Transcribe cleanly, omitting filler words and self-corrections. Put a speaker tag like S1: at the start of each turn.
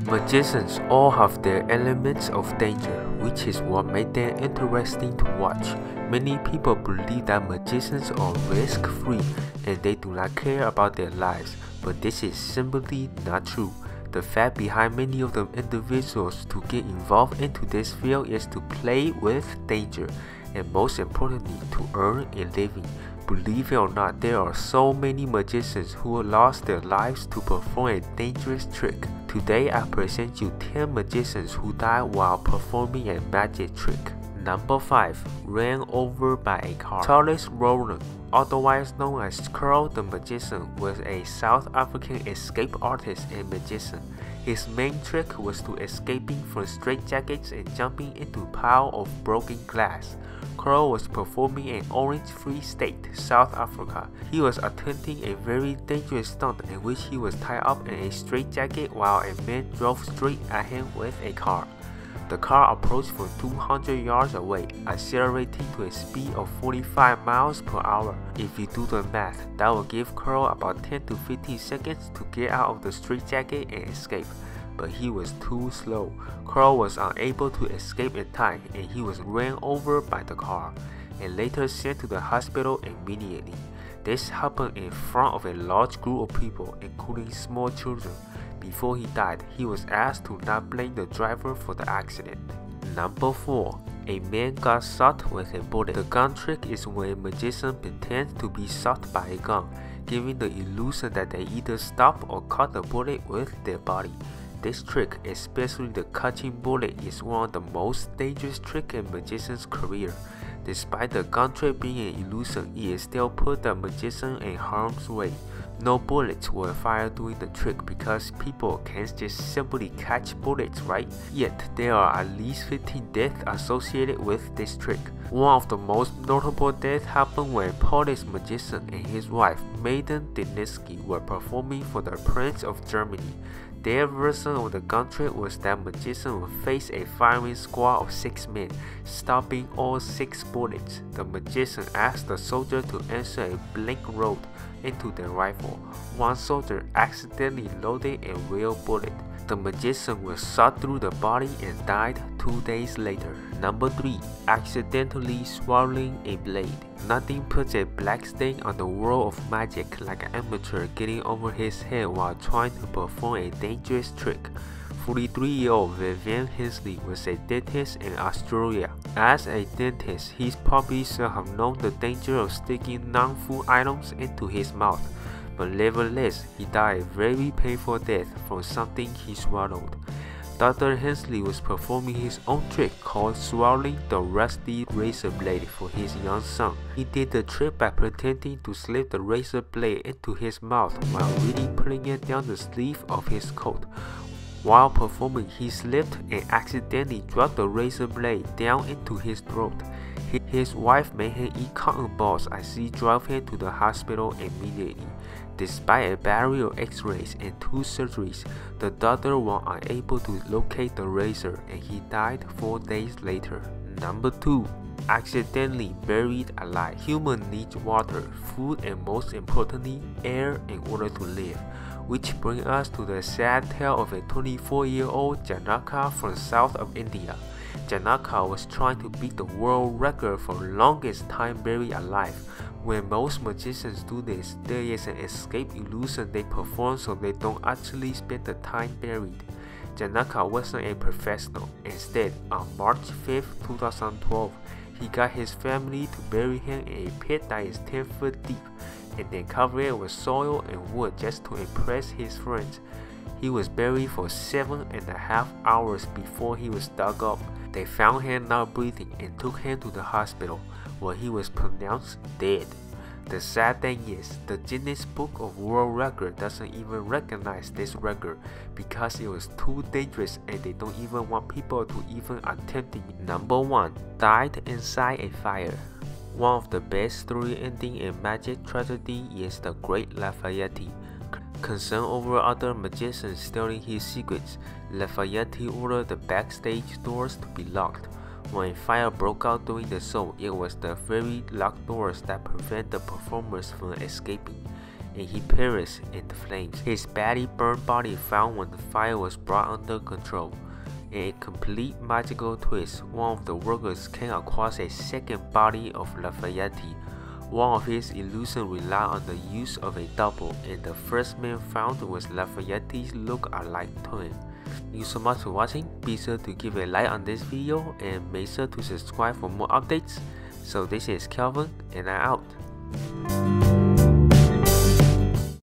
S1: Magicians all have their elements of danger, which is what made them interesting to watch. Many people believe that magicians are risk-free and they do not care about their lives, but this is simply not true. The fact behind many of the individuals to get involved into this field is to play with danger, and most importantly, to earn a living. Believe it or not, there are so many magicians who lost their lives to perform a dangerous trick. Today I present you 10 magicians who died while performing a magic trick. Number 5. Ran over by a car. Charles Roland, otherwise known as Curl the Magician, was a South African escape artist and magician. His main trick was to escaping from straitjackets and jumping into a pile of broken glass. Curl was performing in Orange Free State, South Africa. He was attempting a very dangerous stunt in which he was tied up in a straitjacket while a man drove straight at him with a car. The car approached from 200 yards away, accelerating to a speed of 45 miles per hour. If you do the math, that will give Curl about 10 to 15 seconds to get out of the straitjacket and escape. But he was too slow. Curl was unable to escape in time and he was ran over by the car and later sent to the hospital immediately. This happened in front of a large group of people, including small children. Before he died, he was asked to not blame the driver for the accident. Number 4. A man got shot with a bullet. The gun trick is when a magician pretends to be shot by a gun, giving the illusion that they either stop or cut the bullet with their body. This trick, especially the catching bullet, is one of the most dangerous tricks in a magician's career. Despite the gun trick being an illusion, it still put the magician in harm's way. No bullets were fired during the trick because people can't just simply catch bullets, right? Yet there are at least 15 deaths associated with this trick. One of the most notable deaths happened when Polish magician and his wife, Maiden Deniski, were performing for the Prince of Germany. Their version of the gun trick was that magician would face a firing squad of 6 men, stopping all 6 bullets. The magician asked the soldier to answer a blank road into their rifle. One soldier accidentally loaded a real bullet. The magician was shot through the body and died 2 days later. Number 3. Accidentally swallowing a blade. Nothing puts a black stain on the world of magic like an amateur getting over his head while trying to perform a dangerous trick. 43-year-old Vivian Hensley was a dentist in Australia. As a dentist, he probably should have known the danger of sticking non-food items into his mouth, but nevertheless, he died a very painful death from something he swallowed. Dr. Hensley was performing his own trick called swallowing the rusty razor blade for his young son. He did the trick by pretending to slip the razor blade into his mouth while really pulling it down the sleeve of his coat. While performing, he slipped and accidentally dropped the razor blade down into his throat. His wife made him eat cotton balls as she drove him to the hospital immediately. Despite a battery of x-rays and 2 surgeries, the doctor was unable to locate the razor and he died 4 days later. Number 2. Accidentally buried alive. Humans need water, food, and most importantly, air in order to live. Which brings us to the sad tale of a 24-year-old Janaka from south of India. Janaka was trying to beat the world record for longest time buried alive. When most magicians do this, there is an escape illusion they perform so they don't actually spend the time buried. Janaka wasn't a professional. Instead, on March 5, 2012, he got his family to bury him in a pit that is 10 feet deep and then cover it with soil and wood just to impress his friends. He was buried for 7.5 hours before he was dug up. They found him not breathing and took him to the hospital, where he was pronounced dead. The sad thing is, the Guinness Book of World Records doesn't even recognize this record because it was too dangerous and they don't even want people to even attempt it. Number 1. Died inside a fire. One of the best story ending in magic tragedy is the Great Lafayette. Concerned over other magicians stealing his secrets, Lafayette ordered the backstage doors to be locked. When a fire broke out during the show, it was the very locked doors that prevented the performers from escaping. and he perished in the flames. His badly burned body found when the fire was brought under control. In a complete magical twist, one of the workers came across a second body of Lafayette. One of his illusions relied on the use of a double, and the first man found was Lafayette's look-alike twin. Thank you so much for watching. Be sure to give a like on this video and make sure to subscribe for more updates. So this is Kelvin and I'm out.